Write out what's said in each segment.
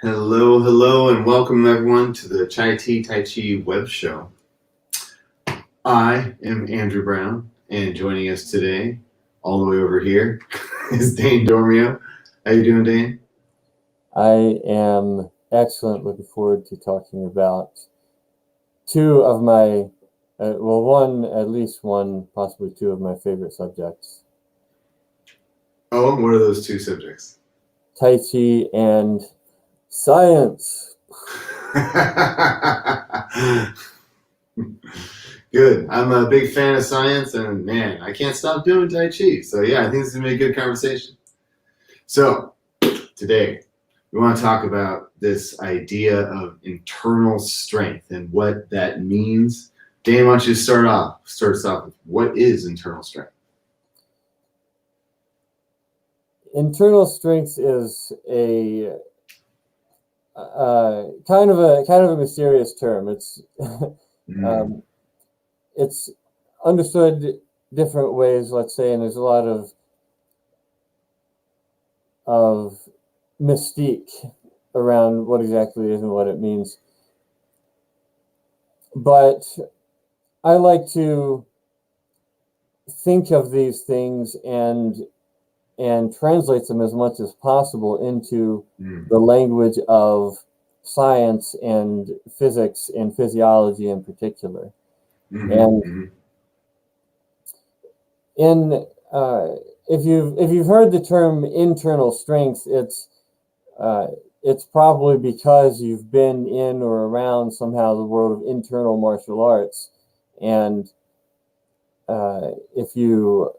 Hello, hello, and welcome everyone to the Chai Tea Tai Chi web show. I am Andrew Brown, and joining us today, all the way over here, is Dane Dormio. How you doing, Dane? I am excellent. Looking forward to talking about two of my, at least one, possibly two of my favorite subjects: Oh, and what are those two subjects? Tai Chi and science. Good. I'm a big fan of science, and man, I can't stop doing Tai Chi. So, yeah, I think this is going to be a good conversation. So, today, we want to talk about this idea of internal strength and what that means. Dan, why don't you start us off with what is internal strength? Internal strength is a kind of a mysterious term. It's understood different ways, let's say, and there's a lot of mystique around what exactly it is and what it means. But I like to think of these things and translate them as much as possible into the language of science and physics and physiology in particular. And if you've heard the term internal strength, it's probably because you've been in or around somehow the world of internal martial arts, and if you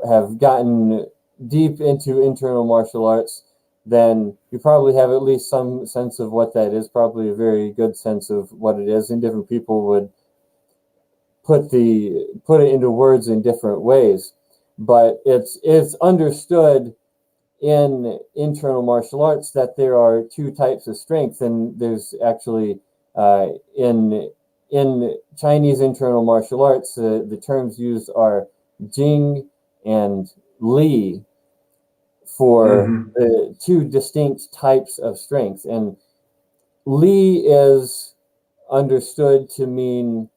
have gotten deep into internal martial arts, then you probably have at least some sense of what that is, probably a very good sense of what it is, and different people would put it into words in different ways. But it's understood in internal martial arts that there are two types of strength, and there's actually in Chinese internal martial arts, the terms used are Jing and Li for the two distinct types of strength. And Li is understood to mean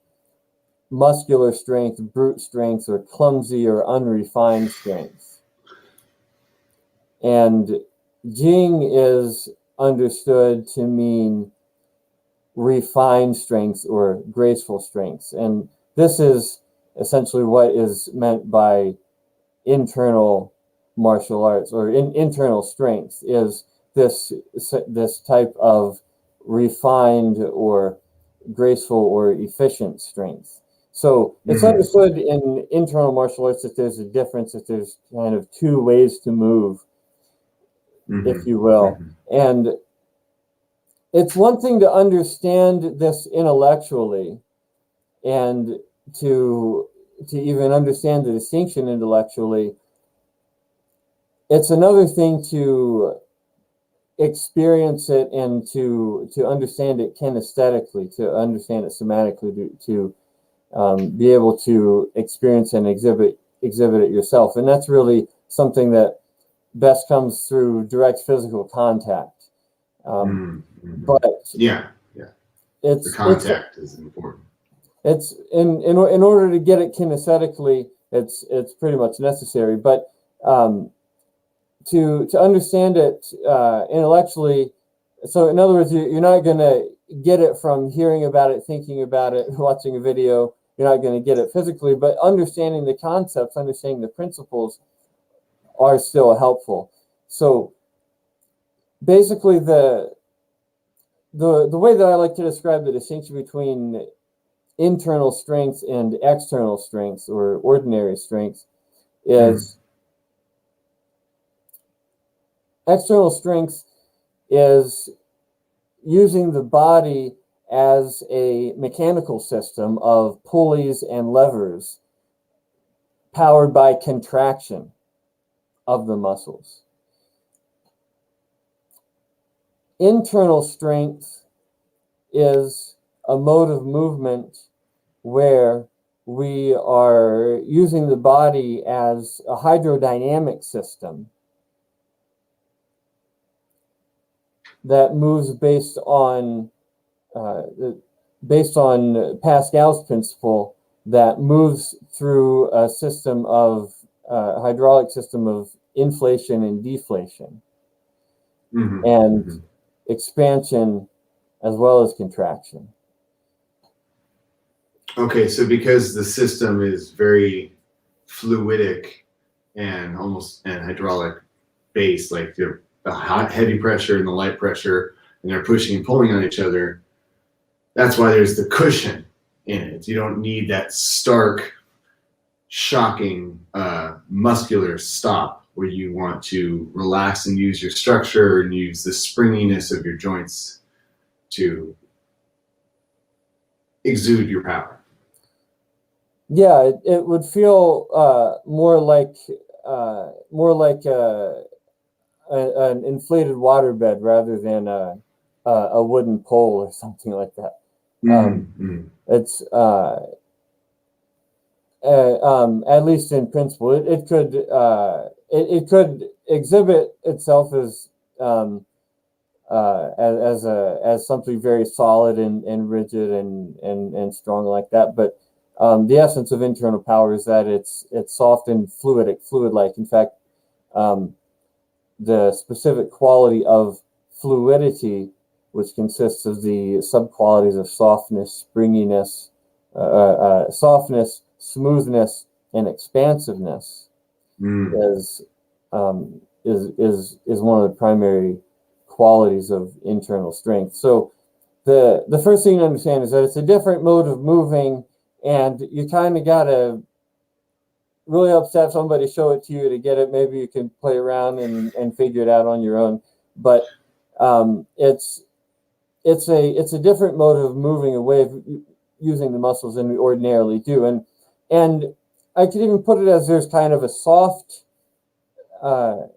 muscular strength, brute strength, or clumsy or unrefined strength. And Jing is understood to mean refined strengths or graceful strengths. And this is essentially what is meant by internal martial arts, or internal strength, is this type of refined or graceful or efficient strength. So it's understood in internal martial arts that there's a difference, that there's kind of two ways to move, if you will. And it's one thing to understand this intellectually and to even understand the distinction intellectually. It's another thing to experience it and to understand it kinesthetically, to understand it somatically, to be able to experience and exhibit it yourself. And that's really something that best comes through direct physical contact. But the contact is important. It's in order to get it kinesthetically, it's pretty much necessary. But to understand it intellectually, so in other words, you're not going to get it from hearing about it, thinking about it, watching a video. You're not going to get it physically, but understanding the concepts, understanding the principles are still helpful. So basically, the way that I like to describe the distinction between internal strength and external strength, or ordinary strength, is external strength is using the body as a mechanical system of pulleys and levers powered by contraction of the muscles. Internal strength is a mode of movement where we are using the body as a hydrodynamic system that moves based on Pascal's principle, that moves through a system of hydraulic system of inflation and deflation, and expansion as well as contraction. Okay, so because the system is very fluidic and hydraulic based, like the heavy pressure and the light pressure, and they're pushing and pulling on each other, that's why there's the cushion in it. You don't need that stark, shocking muscular stop where you want to relax and use your structure and use the springiness of your joints to exude your power. Yeah, it would feel more like an inflated waterbed rather than a wooden pole or something like that. It's at least in principle, it could exhibit itself as something very solid and rigid and strong like that, but the essence of internal power is that it's soft and fluid-like. In fact, the specific quality of fluidity, which consists of the subqualities of softness, springiness, softness, smoothness, and expansiveness, is one of the primary qualities of internal strength. So the first thing to understand is that it's a different mode of moving, and you kind of got to really upset somebody, show it to you to get it. Maybe you can play around and figure it out on your own. But it's a different mode of moving away using the muscles than we ordinarily do. And I could even put it as there's kind of a soft, as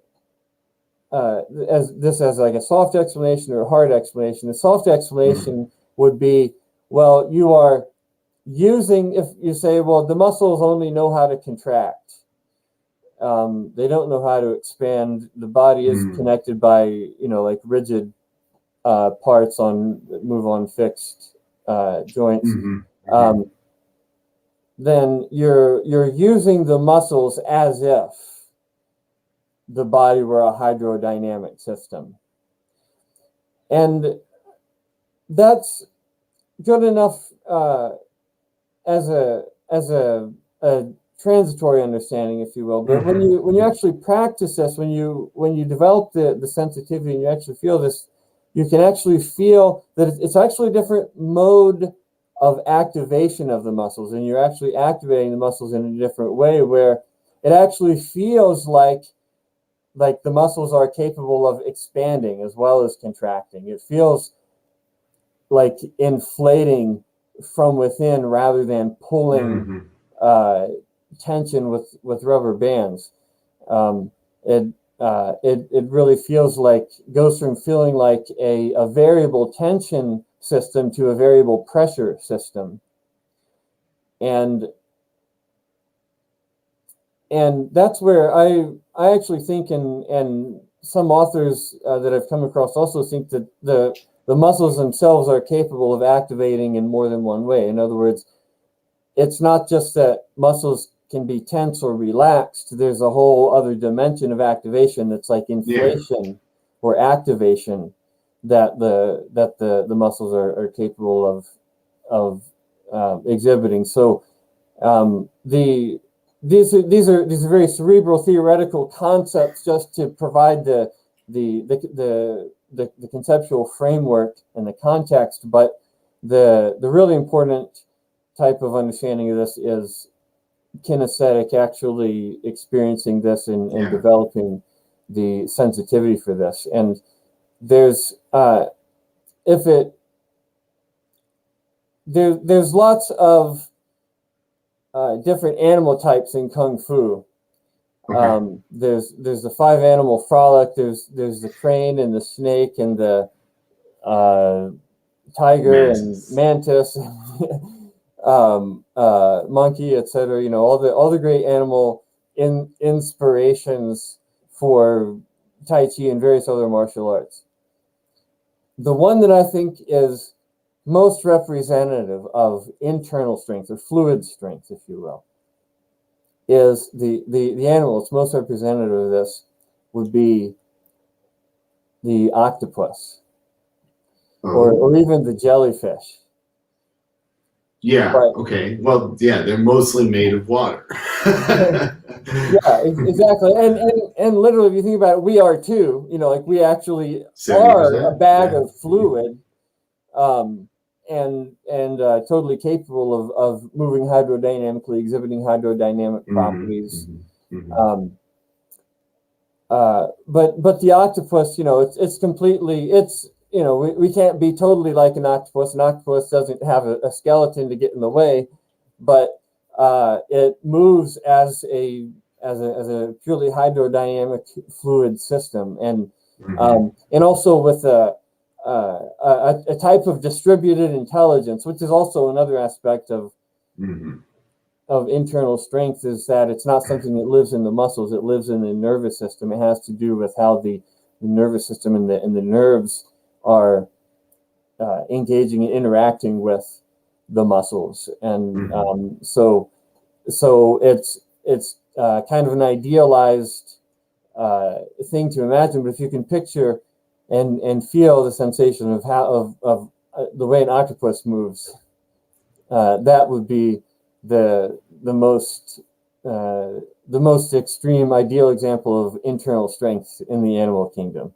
like a soft explanation or a hard explanation. The soft explanation would be, well, you are using, if you say, well, the muscles only know how to contract. They don't know how to expand. The body is connected by, like rigid parts move on fixed joints. Then you're using the muscles as if the body were a hydrodynamic system. And that's good enough as a transitory understanding, if you will. But when you actually practice this, when you develop the sensitivity and you actually feel this, you can actually feel that it's actually a different mode of activation of the muscles, and you're actually activating the muscles in a different way, where it actually feels like the muscles are capable of expanding as well as contracting. It feels like inflating from within rather than pulling tension with rubber bands. It really feels like, goes from feeling like a variable tension system to a variable pressure system. And that's where I actually think, and some authors that I've come across also think that the muscles themselves are capable of activating in more than one way. In other words, it's not just that muscles can be tense or relaxed. There's a whole other dimension of activation that's like inflation or activation that the muscles are capable of exhibiting. So these are very cerebral theoretical concepts just to provide the conceptual framework and the context, but the really important type of understanding of this is kinesthetic, actually experiencing this and developing the sensitivity for this. And there's there's lots of different animal types in Kung Fu. Okay. There's the 5 animal frolic. There's the crane and the snake and the tiger and mantis, monkey, etc. All the great animal inspirations for Tai Chi and various other martial arts. the one that I think is most representative of internal strength or fluid strength, if you will, is the animal that's most representative of this would be the octopus or even the jellyfish. Yeah. But, okay. Well, yeah, they're mostly made of water. yeah, exactly. And literally, if you think about it, we are too. You know, like we actually are a 70%. bag Yeah. of fluid, and totally capable of moving hydrodynamically, exhibiting hydrodynamic properties. But the octopus, you know, it's completely, it's, you know, we can't be totally like an octopus. An octopus doesn't have a skeleton to get in the way, but it moves as a purely hydrodynamic fluid system, and also with a type of distributed intelligence, which is also another aspect of internal strength, is that it's not something that lives in the muscles, it lives in the nervous system. It has to do with how the nervous system and the nerves are engaging and interacting with the muscles. And so it's kind of an idealized thing to imagine, but if you can picture and feel the sensation of how of the way an octopus moves, that would be the most extreme ideal example of internal strength in the animal kingdom.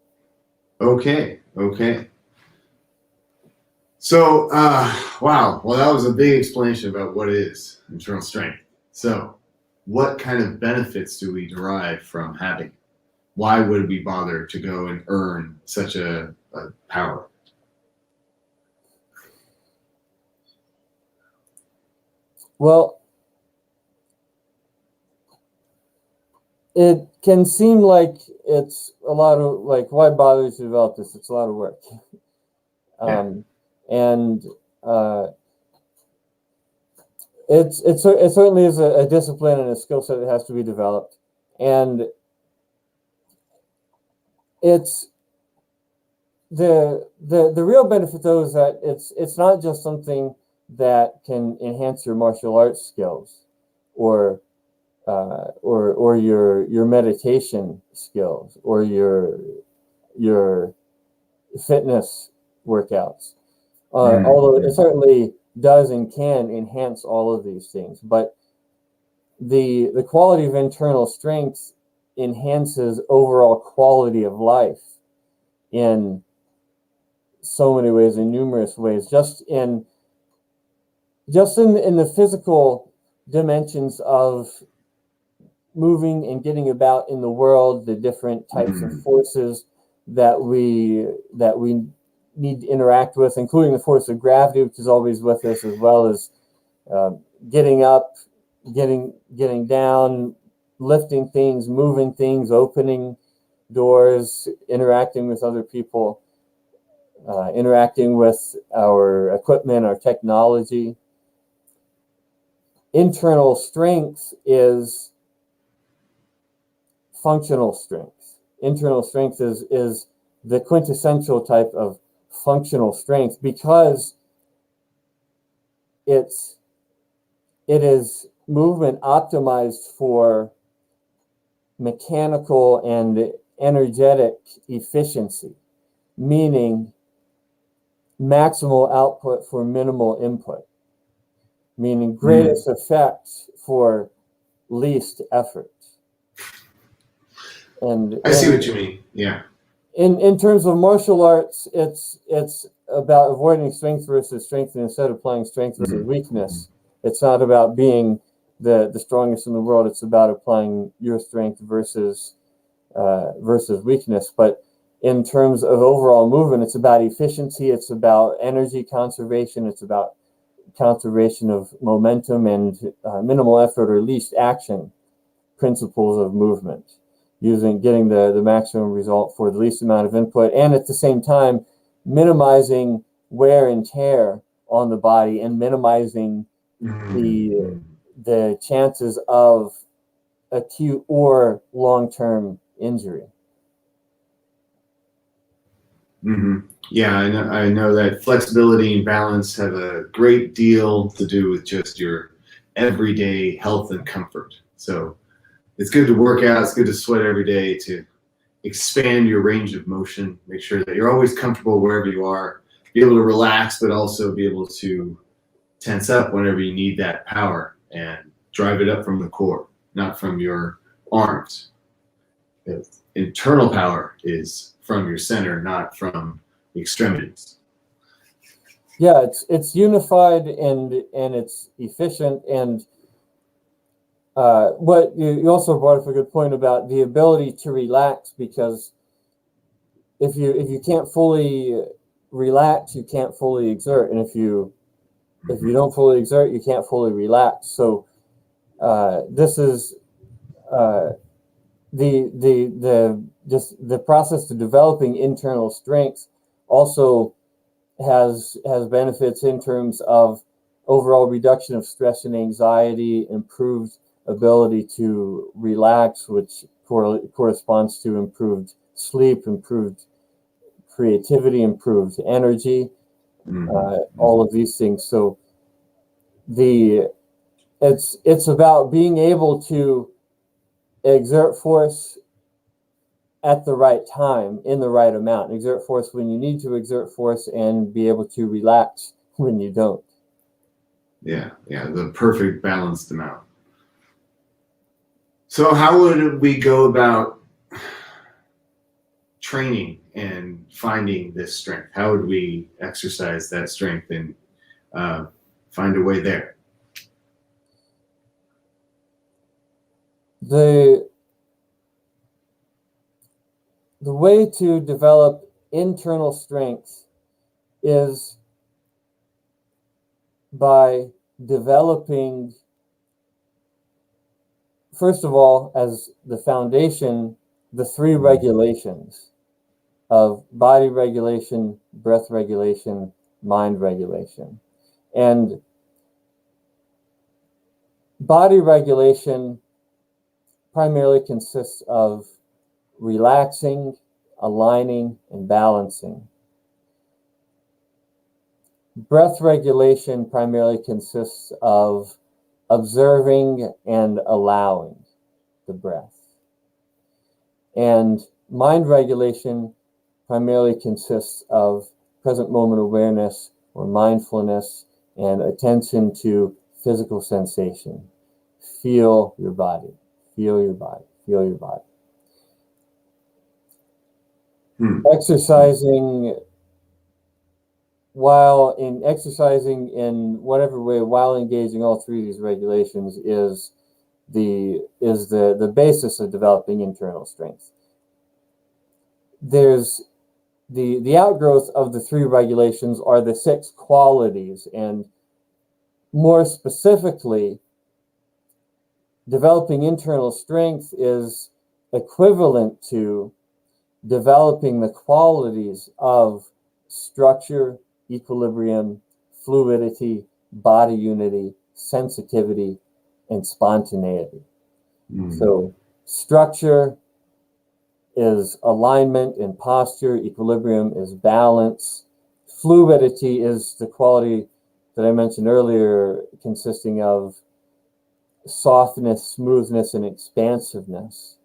Okay. So, wow. Well, that was a big explanation about what is internal strength. So, what kind of benefits do we derive from having it? Why would we bother to go and earn such a power? Well, it can seem like it's a lot of, like, why bother to develop this? It's a lot of work. And it certainly is a discipline and a skill set that has to be developed. And it's the real benefit, though, is that it's not just something that can enhance your martial arts skills or your meditation skills or your fitness workouts. Although it certainly does and can enhance all of these things, but the quality of internal strength enhances overall quality of life in so many ways, in numerous ways, just in the physical dimensions of moving and getting about in the world, the different types of forces that we need to interact with, including the force of gravity, which is always with us, as well as getting up, getting down, lifting things, moving things, opening doors, interacting with other people, interacting with our equipment, our technology. Internal strength is functional strength. Internal strength is the quintessential type of functional strength, because it is movement optimized for mechanical and energetic efficiency, meaning maximal output for minimal input, meaning greatest effect for least effort. And I see what you mean. Yeah. In terms of martial arts, it's about avoiding strength versus strength, and instead of applying strength versus weakness. It's not about being the strongest in the world. It's about applying your strength versus weakness. But in terms of overall movement, it's about efficiency. It's about energy conservation. It's about conservation of momentum and minimal effort or least action principles of movement, getting the maximum result for the least amount of input, and at the same time minimizing wear and tear on the body and minimizing the chances of acute or long-term injury. Yeah, I know that flexibility and balance have a great deal to do with just your everyday health and comfort. So it's good to work out. It's good to sweat every day to expand your range of motion. Make sure that you're always comfortable wherever you are. Be able to relax, but also be able to tense up whenever you need that power and drive it up from the core, not from your arms. The internal power is from your center, not from the extremities. Yeah, it's unified and it's efficient. And what you also brought up a good point about the ability to relax, because if you can't fully relax, you can't fully exert, and if you don't fully exert, you can't fully relax. So this is the process to developing internal strength also has benefits in terms of overall reduction of stress and anxiety, improved ability to relax, which corresponds to improved sleep, improved creativity, improved energy, all of these things. So it's about being able to exert force at the right time, in the right amount. Exert force when you need to exert force, and be able to relax when you don't. Yeah, the perfect balanced amount. So how would we go about training and finding this strength? How would we exercise that strength and find a way there? The way to develop internal strength is by developing, first of all, as the foundation, the three regulations of body regulation, breath regulation, mind regulation. And body regulation primarily consists of relaxing, aligning, and balancing. Breath regulation primarily consists of observing and allowing the breath. And mind regulation primarily consists of present moment awareness or mindfulness and attention to physical sensation. Feel your body, feel your body, feel your body. Exercising in whatever way, while engaging all three of these regulations, is the basis of developing internal strength. There's the outgrowth of the three regulations are the 6 qualities, and more specifically, developing internal strength is equivalent to developing the qualities of structure, equilibrium, fluidity, body unity, sensitivity, and spontaneity. So structure is alignment and posture. Equilibrium is balance. Fluidity is the quality that I mentioned earlier, consisting of softness, smoothness, and expansiveness.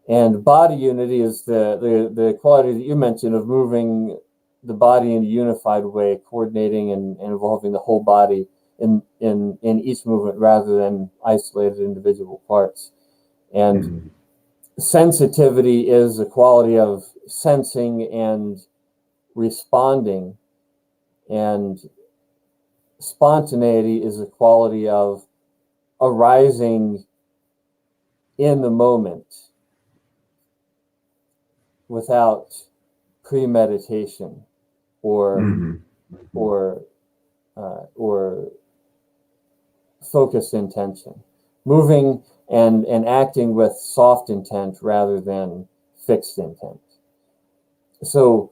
And body unity is the quality that you mentioned of moving the body in a unified way, coordinating and involving the whole body in each movement rather than isolated individual parts. And sensitivity is a quality of sensing and responding, and spontaneity is a quality of arising in the moment without premeditation or focused intention, moving and acting with soft intent rather than fixed intent. So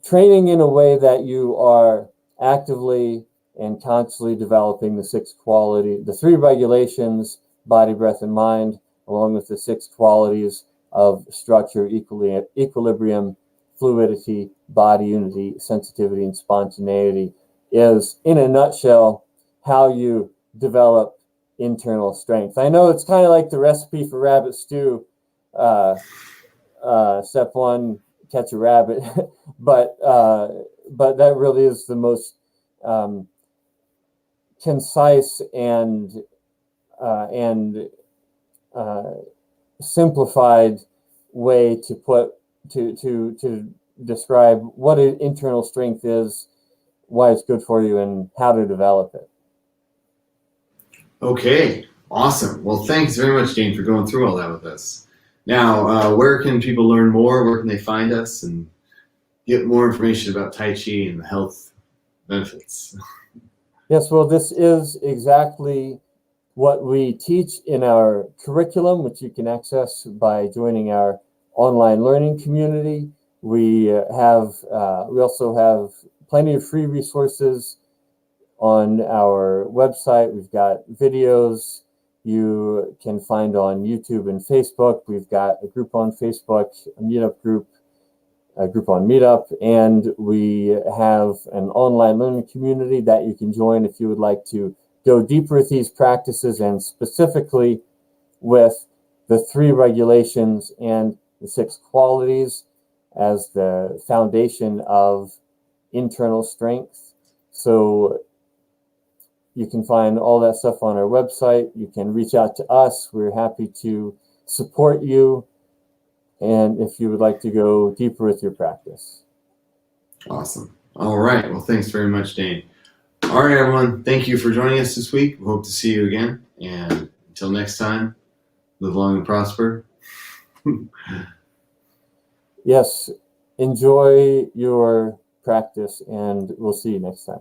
training in a way that you are actively and consciously developing the 6 qualities, the 3 regulations, body, breath, and mind, along with the 6 qualities of structure, equilibrium, fluidity, body unity, sensitivity, and spontaneity is, in a nutshell, how you develop internal strength. I know it's kind of like the recipe for rabbit stew. Step one, catch a rabbit, but that really is the most concise and simplified way to describe what an internal strength is, why it's good for you, and how to develop it. Okay, awesome. Well, thanks very much, Dane, for going through all that with us. Now, where can people learn more? Where can they find us and get more information about Tai Chi and the health benefits? Yes, well, this is exactly what we teach in our curriculum, which you can access by joining our online learning community. We also have plenty of free resources on our website. We've got videos you can find on YouTube and Facebook. We've got a group on Facebook, a meetup group, a group on Meetup, and we have an online learning community that you can join if you would like to go deeper with these practices, and specifically with the 3 regulations and the 6 qualities as the foundation of internal strength. So you can find all that stuff on our website. You can reach out to us. We're happy to support you, and if you would like to go deeper with your practice. Awesome. All right. Well, thanks very much, Dane. All right, everyone. Thank you for joining us this week. We hope to see you again. And until next time, live long and prosper. Yes, enjoy your practice, and we'll see you next time.